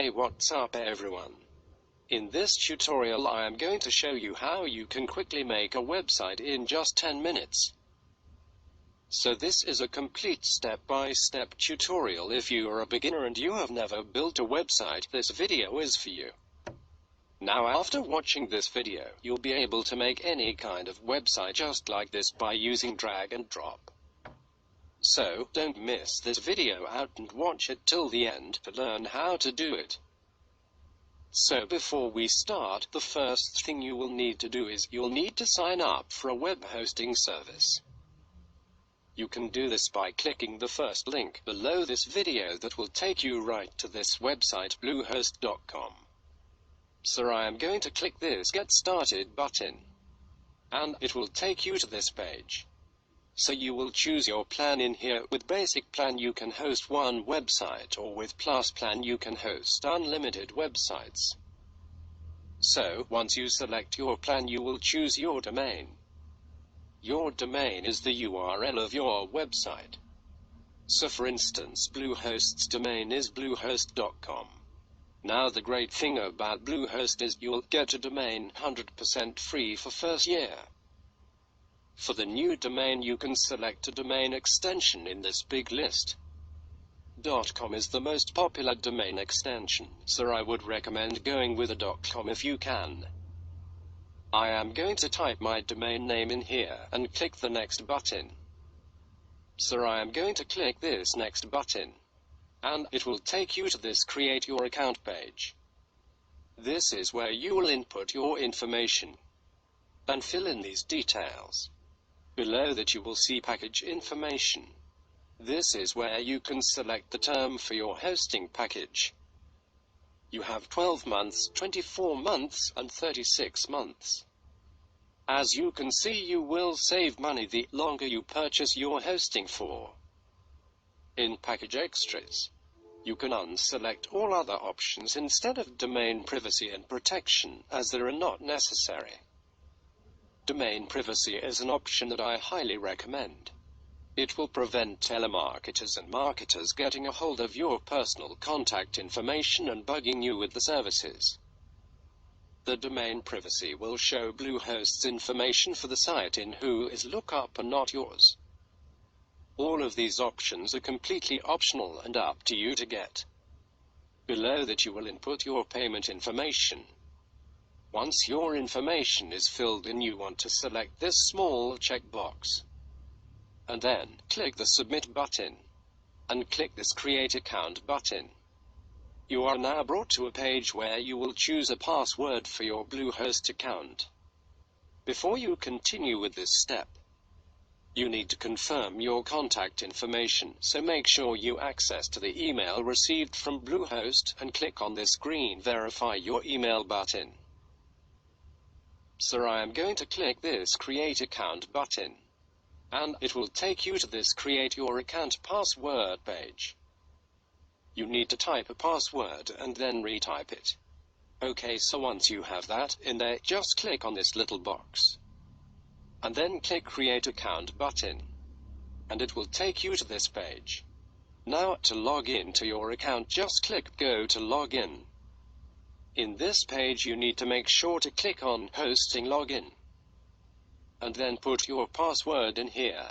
Hey, what's up everyone? In this tutorial I am going to show you how you can quickly make a website in just 10 minutes. So this is a complete step-by-step tutorial. If you are a beginner and you have never built a website, this video is for you. Now after watching this video, you'll be able to make any kind of website just like this by using drag and drop. So, don't miss this video out and watch it till the end to learn how to do it. So before we start, the first thing you will need to do is you'll need to sign up for a web hosting service. You can do this by clicking the first link below this video that will take you right to this website, bluehost.com. So I am going to click this Get Started button, and it will take you to this page. So you will choose your plan in here. With basic plan you can host one website, or with plus plan you can host unlimited websites. So, once you select your plan you will choose your domain. Your domain is the URL of your website. So for instance, Bluehost's domain is bluehost.com. Now the great thing about Bluehost is you'll get a domain 100% free for first year. For the new domain you can select a domain extension in this big list. .com is the most popular domain extension, so I would recommend going with a .com if you can. I am going to type my domain name in here, and click the next button. So I am going to click this next button, and it will take you to this Create Your Account page. This is where you will input your information, and fill in these details. Below that you will see package information. This is where you can select the term for your hosting package. You have 12 months, 24 months, and 36 months. As you can see, you will save money the longer you purchase your hosting for. In package extras, you can unselect all other options instead of domain privacy and protection, as they are not necessary. Domain privacy is an option that I highly recommend. It will prevent telemarketers and marketers getting a hold of your personal contact information and bugging you with the services. The domain privacy will show Bluehost's information for the site in who is lookup and not yours. All of these options are completely optional and up to you to get. Below that you will input your payment information. Once your information is filled in, you want to select this small checkbox, and then click the Submit button, and click this Create Account button. You are now brought to a page where you will choose a password for your Bluehost account. Before you continue with this step, you need to confirm your contact information, so make sure you access to the email received from Bluehost, and click on this green Verify Your Email button. So I am going to click this Create Account button, and it will take you to this Create Your Account password page. You need to type a password and then retype it. Okay, so once you have that in there, just click on this little box, and then click Create Account button, and it will take you to this page. Now, to log in to your account, just click Go to Login. In this page you need to make sure to click on Hosting Login, and then put your password in here,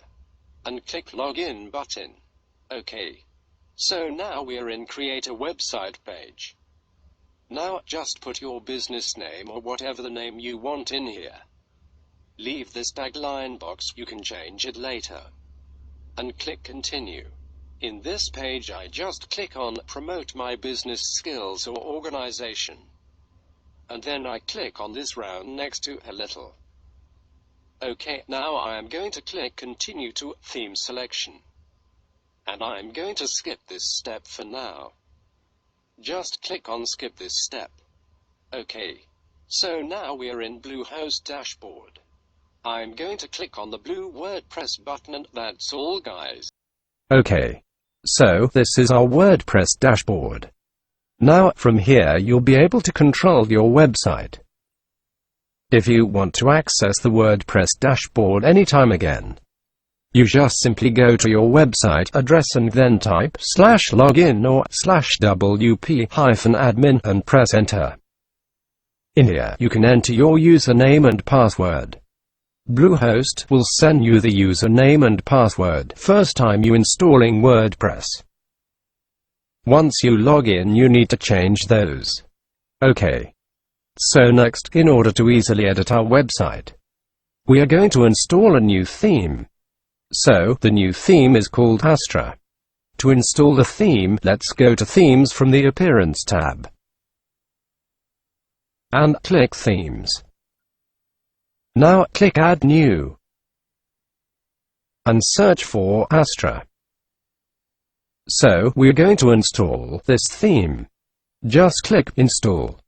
and click Login button. Okay. So now we are in Create a Website page. Now, just put your business name or whatever the name you want in here. Leave this tagline box, you can change it later. And click Continue. In this page I just click on Promote My Business Skills or Organization. And then I click on this round next to a little. Okay, now I am going to click Continue to Theme Selection. And I'm going to skip this step for now. Just click on Skip this step. Okay. So now we are in Bluehost dashboard. I'm going to click on the blue WordPress button, and that's all, guys. Okay. So this is our WordPress dashboard. Now, from here you'll be able to control your website. If you want to access the WordPress dashboard anytime again, You just simply go to your website address and then type /login or /wp-admin and press enter. In here you can enter your username and password. Bluehost will send you the username and password first time you installing WordPress. Once you log in, you need to change those. Okay. So next, in order to easily edit our website, we are going to install a new theme. So, the new theme is called Astra. To install the theme, let's go to Themes from the Appearance tab. And click Themes. Now, click Add New. And search for Astra. So, we're going to install this theme. Just click Install.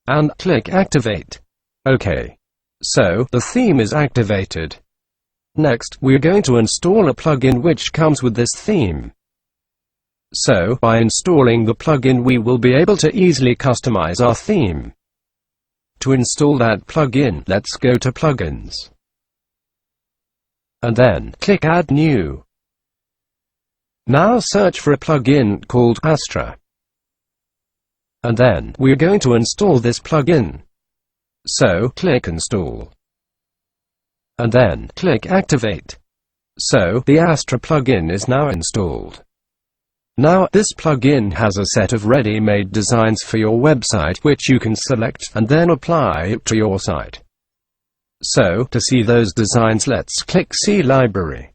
And click Activate. OK. So, the theme is activated. Next, we're going to install a plugin which comes with this theme. So, by installing the plugin, we will be able to easily customize our theme. To install that plugin, let's go to Plugins. And then, click Add New. Now search for a plugin called Astra. And then, we're going to install this plugin. So, click Install. And then, click Activate. So, the Astra plugin is now installed. Now, this plugin has a set of ready-made designs for your website which you can select and then apply it to your site. So, to see those designs, let's click See Library.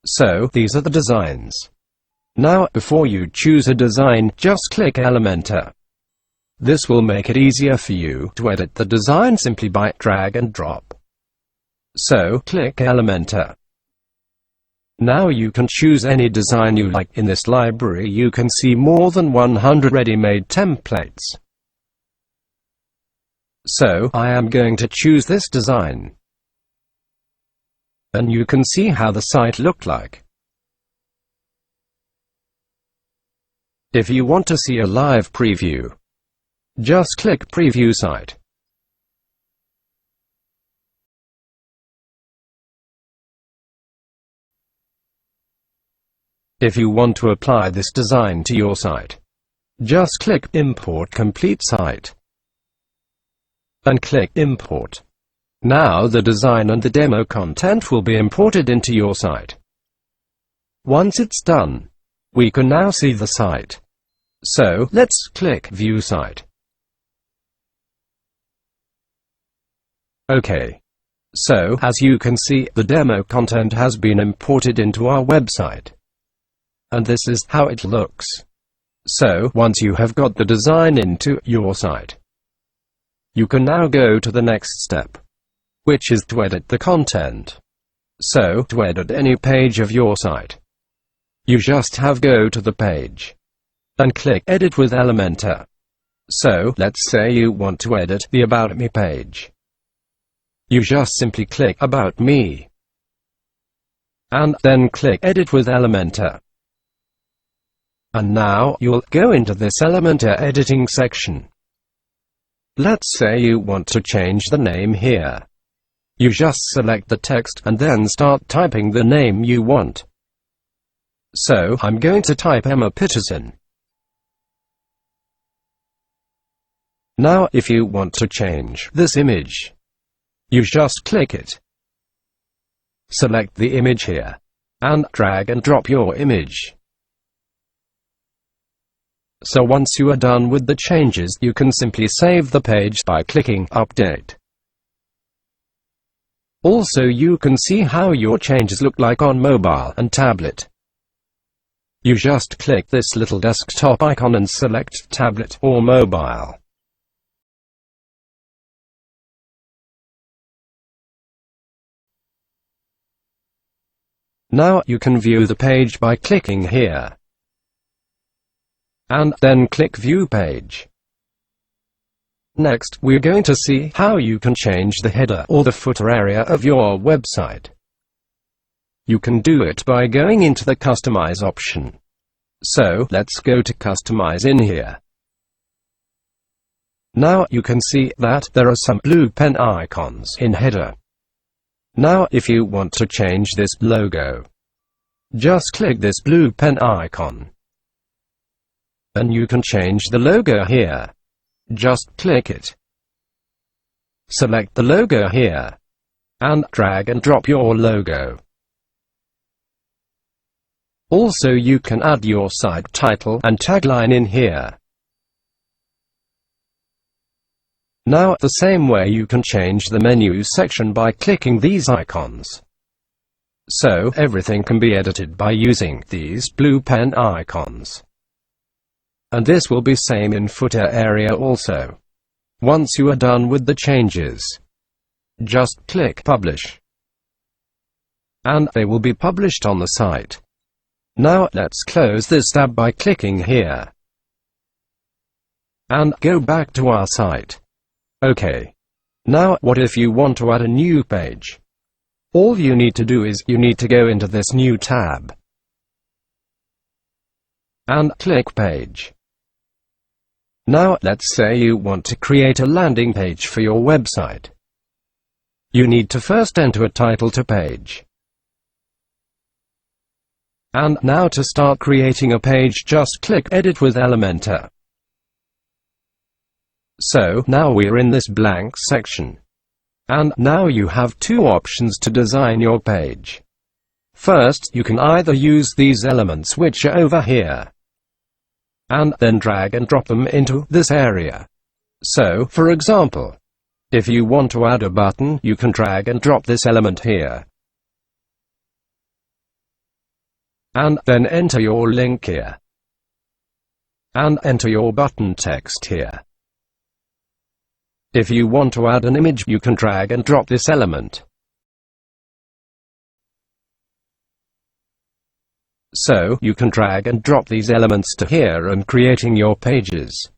So, these are the designs. Now, before you choose a design, just click Elementor. This will make it easier for you to edit the design simply by drag and drop. So, click Elementor. Now you can choose any design you like. In this library you can see more than 100 ready-made templates. So, I am going to choose this design. And you can see how the site looked like. If you want to see a live preview, just click Preview Site. If you want to apply this design to your site, just click Import Complete Site. And click Import. Now the design and the demo content will be imported into your site. Once it's done, we can now see the site. So, let's click View Site. OK. So, as you can see, the demo content has been imported into our website. And this is how it looks. So, once you have got the design into your site, you can now go to the next step, which is to edit the content. So, to edit any page of your site, you just have go to the page and click Edit with Elementor. So, let's say you want to edit the About Me page. You just simply click About Me, and then click Edit with Elementor. And now, you'll go into this Elementor editing section. Let's say you want to change the name here. You just select the text and then start typing the name you want. So, I'm going to type Emma Peterson. Now, if you want to change this image, you just click it. Select the image here, and drag and drop your image. So once you are done with the changes, you can simply save the page by clicking Update. Also, you can see how your changes look like on mobile and tablet. You just click this little desktop icon and select tablet or mobile. Now you can view the page by clicking here. And then click View Page. Next, we're going to see how you can change the header or the footer area of your website. You can do it by going into the Customize option. So, let's go to Customize in here. Now you can see that there are some blue pen icons in header. Now if you want to change this logo, just click this blue pen icon. And you can change the logo here. Just click it. Select the logo here. And drag and drop your logo. Also you can add your site title and tagline in here. Now the same way you can change the menu section by clicking these icons. So everything can be edited by using these blue pen icons. And this will be same in footer area also. Once you are done with the changes, just click Publish. And they will be published on the site. Now let's close this tab by clicking here. And go back to our site. Okay. Now what if you want to add a new page? All you need to do is you need to go into this new tab. And click Page. Now let's say you want to create a landing page for your website. You need to first enter a title to page. And now to start creating a page, just click Edit with Elementor. So now we're in this blank section. And now you have two options to design your page. First, you can either use these elements which are over here, and then drag and drop them into this area. So, for example, if you want to add a button, you can drag and drop this element here. And then enter your link here. And enter your button text here. If you want to add an image, you can drag and drop this element. So, you can drag and drop these elements to here and creating your pages.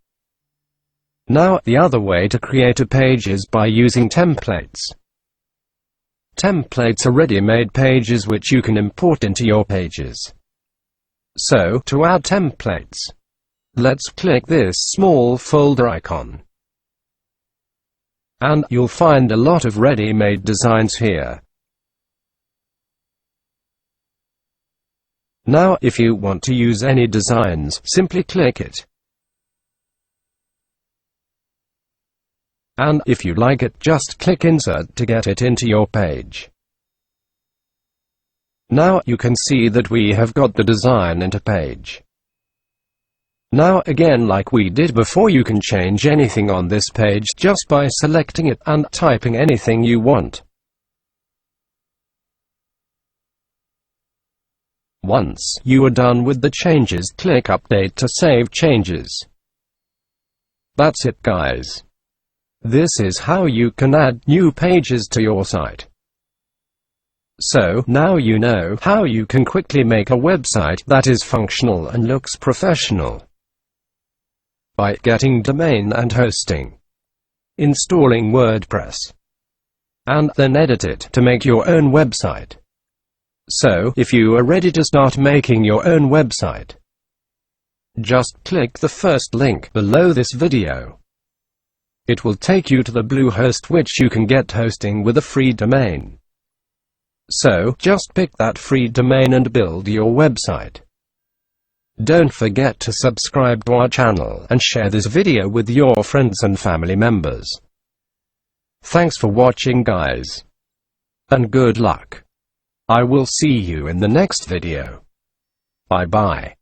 Now, the other way to create a page is by using templates. Templates are ready-made pages which you can import into your pages. So, to add templates, let's click this small folder icon. And you'll find a lot of ready-made designs here. Now, if you want to use any designs, simply click it. And if you like it, just click Insert to get it into your page. Now you can see that we have got the design into page. Now again, like we did before, you can change anything on this page just by selecting it and typing anything you want. Once you are done with the changes, click Update to save changes. That's it, guys. This is how you can add new pages to your site. So, now you know how you can quickly make a website that is functional and looks professional. By getting domain and hosting, installing WordPress, and then edit it to make your own website. So, if you are ready to start making your own website, just click the first link below this video. It will take you to the bluehost, which you can get hosting with a free domain. So, just pick that free domain and build your website. Don't forget to subscribe to our channel and share this video with your friends and family members. Thanks for watching, guys. And good luck. I will see you in the next video. Bye bye.